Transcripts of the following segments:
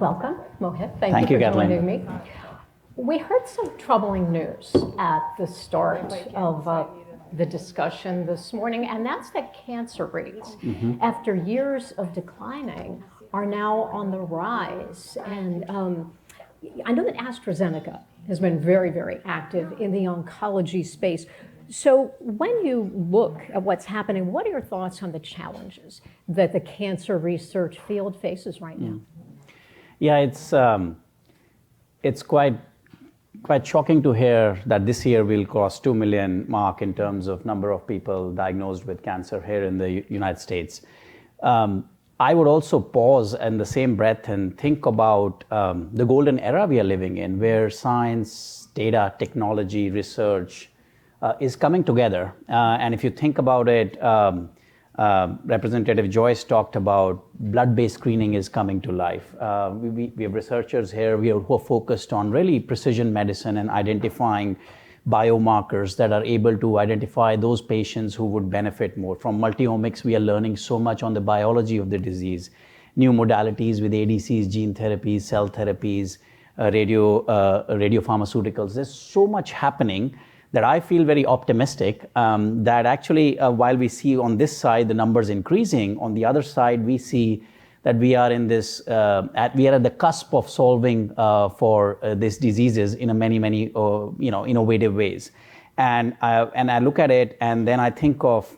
Welcome, Mohit. Thank Thank you you, for Kathleen. joining me. We heard some troubling news at the start of the discussion this morning, and that's that cancer rates, after years of declining, are now on the rise. And I know that AstraZeneca has been very, very active in the oncology space. So when you look at what's happening, what are your thoughts on the challenges that the cancer research field faces right now? Yeah, it's quite shocking to hear that this year we'll cross 2 million mark in terms of number of people diagnosed with cancer here in the United States. I would also pause in the same breath and think about the golden era we are living in, where science, data, technology, research is coming together. And if you think about it, Representative Joyce talked about blood-based screening is coming to life. We have researchers here who are focused on really precision medicine and identifying biomarkers that are able to identify those patients who would benefit more. From multiomics, we are learning so much on the biology of the disease. New modalities with ADCs, gene therapies, cell therapies, radiopharmaceuticals. There's so much happening that I feel very optimistic that actually while we see on this side the numbers increasing, on the other side we see that we are in this, we are at the cusp of solving for these diseases in a many innovative ways. And I look at it and then I think of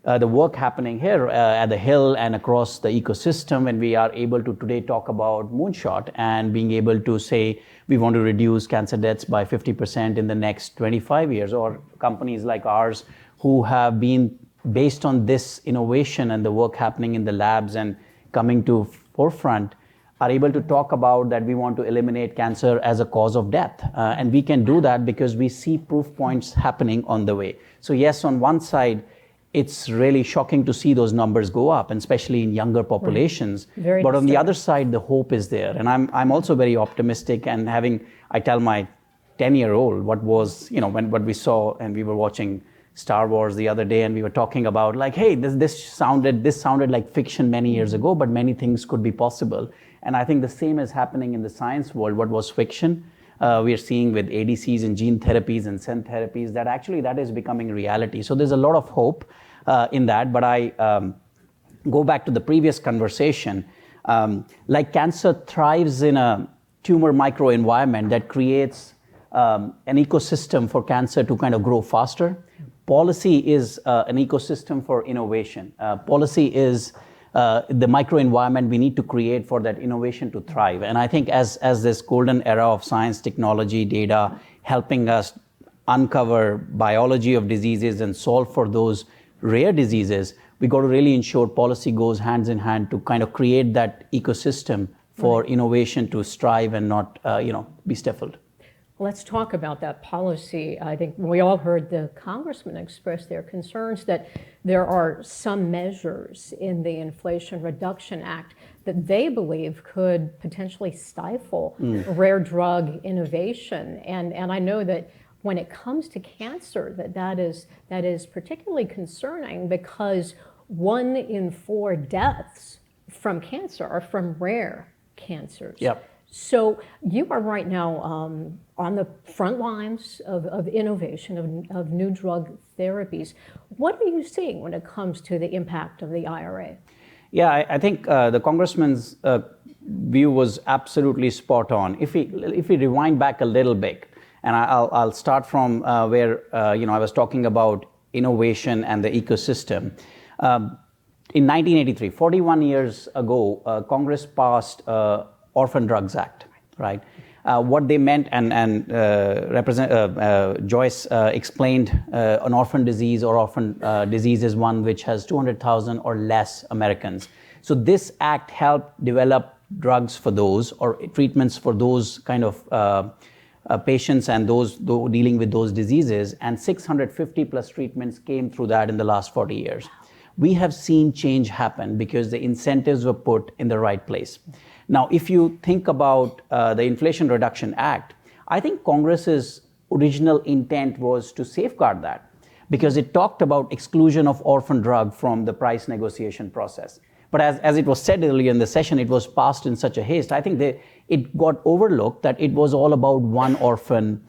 the work happening here at the Hill and across the ecosystem, and we are able to today talk about moonshot and being able to say we want to reduce cancer deaths by 50% in the next 25 years, or companies like ours who have been based on this innovation and the work happening in the labs and coming to forefront are able to talk about that we want to eliminate cancer as a cause of death. And we can do that because we see proof points happening on the way. So yes, on one side, it's really shocking to see those numbers go up, and especially in younger populations. Right. But on the other side, the hope is there. And I'm also very optimistic, and I tell my 10-year-old what was, what we saw, and we were watching Star Wars the other day, and we were talking about like, hey, this sounded like fiction many years ago, but many things could be possible. And I think the same is happening in the science world. What was fiction, we are seeing with ADCs and gene therapies and cell therapies, that is becoming reality. So there's a lot of hope in that. But I go back to the previous conversation. Like cancer thrives in a tumor microenvironment that creates an ecosystem for cancer to kind of grow faster. Policy is an ecosystem for innovation. Policy is the microenvironment we need to create for that innovation to thrive. And I think as this golden era of science, technology, data, helping us uncover biology of diseases and solve for those rare diseases, we got to really ensure policy goes hands in hand to kind of create that ecosystem for innovation to strive and not be stifled. Let's talk about that policy. I think we all heard the congressman express their concerns that there are some measures in the Inflation Reduction Act that they believe could potentially stifle rare drug innovation. And I know that when it comes to cancer, that is particularly concerning because 1 in 4 deaths from cancer are from rare cancers. Yep. So you are right now on the front lines of innovation, of new drug therapies. What are you seeing when it comes to the impact of the IRA? Yeah, I think the congressman's view was absolutely spot on. If we rewind back a little bit, and I'll start from where I was talking about innovation and the ecosystem. In 1983, 41 years ago, Congress passed Orphan Drugs Act, right? What they meant, and Joyce explained, an orphan disease or orphan disease is one which has 200,000 or less Americans. So this act helped develop drugs for those, or treatments for those kind of patients and those dealing with those diseases, and 650 plus treatments came through that in the last 40 years. We have seen change happen because the incentives were put in the right place. Now, if you think about the Inflation Reduction Act, I think Congress's original intent was to safeguard that because it talked about exclusion of orphan drug from the price negotiation process. But as it was said earlier in the session, it was passed in such a haste. I think it got overlooked that it was all about one orphan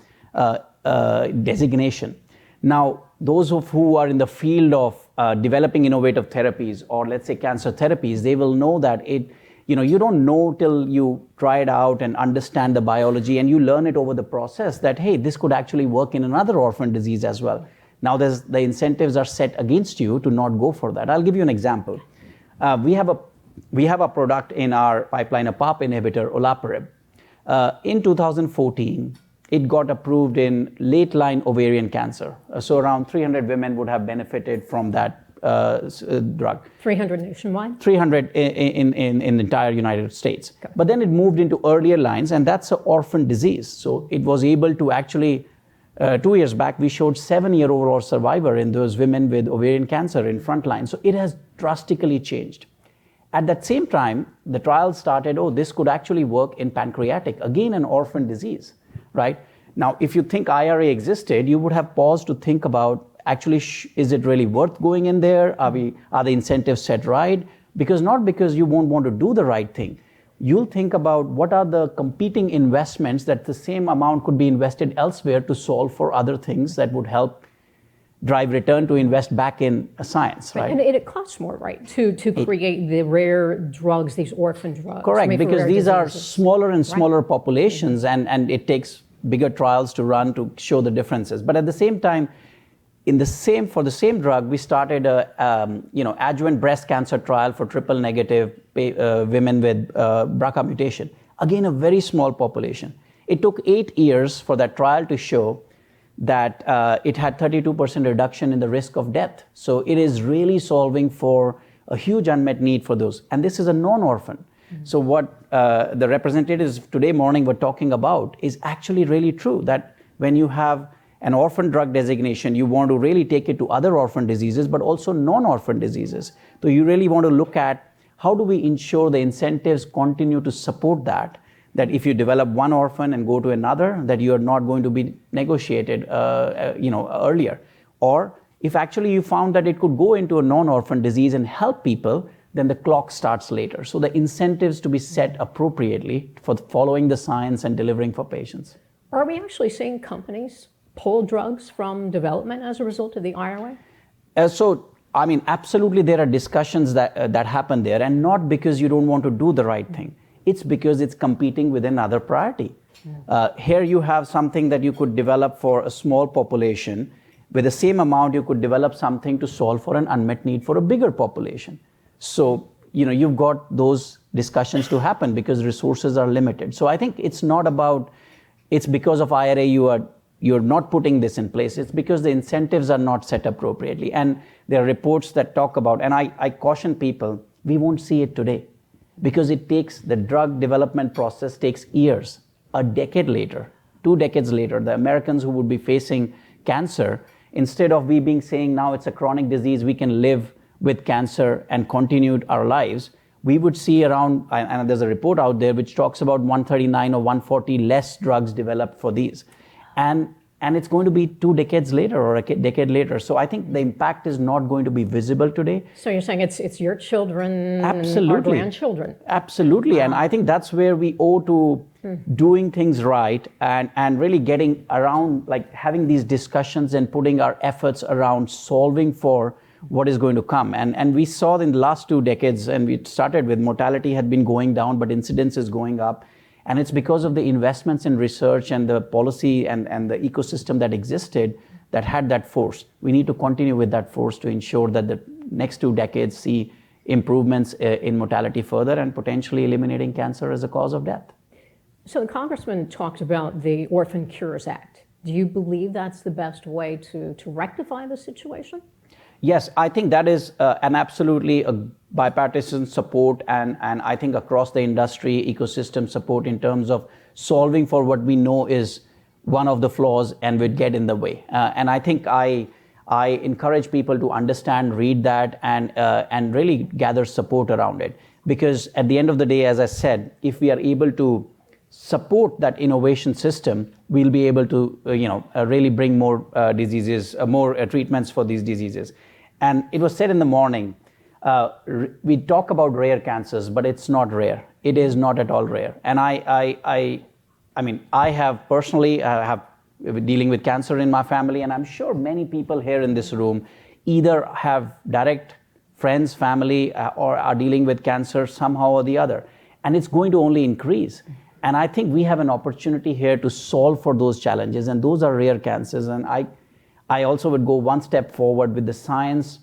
designation. Now, those who are in the field of developing innovative therapies, or let's say cancer therapies, they will know that you don't know till you try it out and understand the biology, and you learn it over the process that, hey, this could actually work in another orphan disease as well. Now, the incentives are set against you to not go for that. I'll give you an example. We have a product in our pipeline, a PARP inhibitor, olaparib. In 2014, it got approved in late-line ovarian cancer. So around 300 women would have benefited from that drug. 300 nationwide? 300 in the entire United States. Okay. But then it moved into earlier lines, and that's an orphan disease. So it was able to actually, 2 years back, we showed 7-year overall survivor in those women with ovarian cancer in frontline. So it has drastically changed. At that same time, the trial started, this could actually work in pancreatic, again an orphan disease, right? Now, if you think IRA existed, you would have paused to think about, actually, is it really worth going in there? Are the incentives set right? Not because you won't want to do the right thing. You'll think about what are the competing investments that the same amount could be invested elsewhere to solve for other things that would help drive return to invest back in science, right? And it costs more, right, to create the rare drugs, these orphan drugs. Correct, because these are smaller and smaller populations, and it takes bigger trials to run to show the differences. But at the same time, for the same drug, we started a adjuvant breast cancer trial for triple negative women with BRCA mutation. Again, a very small population. It took 8 years for that trial to show that it had 32% reduction in the risk of death. So it is really solving for a huge unmet need for those. And this is a non-orphan. Mm-hmm. So what the representatives today morning were talking about is actually really true, that when you have an orphan drug designation, you want to really take it to other orphan diseases, but also non-orphan diseases. So you really want to look at how do we ensure the incentives continue to support that if you develop one orphan and go to another, that you are not going to be negotiated earlier. Or if actually you found that it could go into a non-orphan disease and help people, then the clock starts later. So the incentives to be set appropriately for following the science and delivering for patients. Are we actually seeing companies pull drugs from development as a result of the IRA? Absolutely there are discussions that happen there, and not because you don't want to do the right thing. It's because it's competing with another priority. Here you have something that you could develop for a small population. With the same amount, you could develop something to solve for an unmet need for a bigger population. So, you've got those discussions to happen because resources are limited. So I think it's because of IRA you're not putting this in place. It's because the incentives are not set appropriately. And there are reports that talk about, and I caution people, we won't see it today. Because the drug development process takes years. A decade later, 2 decades later, the Americans who would be facing cancer, instead of saying now it's a chronic disease, we can live with cancer and continue our lives, we would see around, and there's a report out there which talks about 139 or 140 less drugs developed for these. And it's going to be 2 decades later or a decade later. So I think the impact is not going to be visible today. So you're saying it's your children, absolutely, our grandchildren. Absolutely. Wow. And I think that's where we owe to doing things right and really getting around, like having these discussions and putting our efforts around solving for what is going to come. And we saw in the last 2 decades, and we started with mortality had been going down, but incidence is going up. And it's because of the investments in research and the policy and the ecosystem that existed that had that force. We need to continue with that force to ensure that the next 2 decades see improvements in mortality further and potentially eliminating cancer as a cause of death. So the congressman talked about the Orphan Cures Act. Do you believe that's the best way to rectify the situation? Yes, I think that is an absolutely a bipartisan support and I think across the industry ecosystem support in terms of solving for what we know is one of the flaws and would get in the way. And I think I encourage people to understand, read that and really gather support around it. Because at the end of the day, as I said, if we are able to support that innovation system, we'll be able to really bring more diseases, more treatments for these diseases. And it was said in the morning, We talk about rare cancers, but it's not rare. It is not at all rare. And I mean, I have personally have dealing with cancer in my family, and I'm sure many people here in this room either have direct friends, family, or are dealing with cancer somehow or the other. And it's going to only increase. And I think we have an opportunity here to solve for those challenges, and those are rare cancers. And I also would go one step forward with the science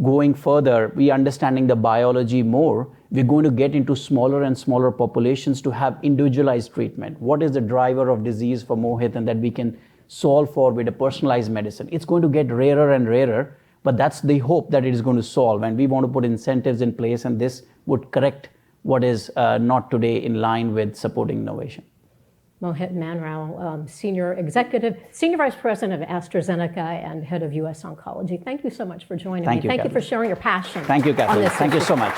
going further, we understanding the biology more, we're going to get into smaller and smaller populations to have individualized treatment. What is the driver of disease for Mohit, and that we can solve for with a personalized medicine. It's going to get rarer and rarer, but that's the hope that it is going to solve. And we want to put incentives in place, and this would correct what is not today in line with supporting innovation. Mohit Manrao, Senior Vice President of AstraZeneca and Head of U.S. Oncology. Thank you so much for joining me. Thank you, Thank you Kathleen. for sharing your passion. Thank you, Kathleen. On this Thank you issue. so much.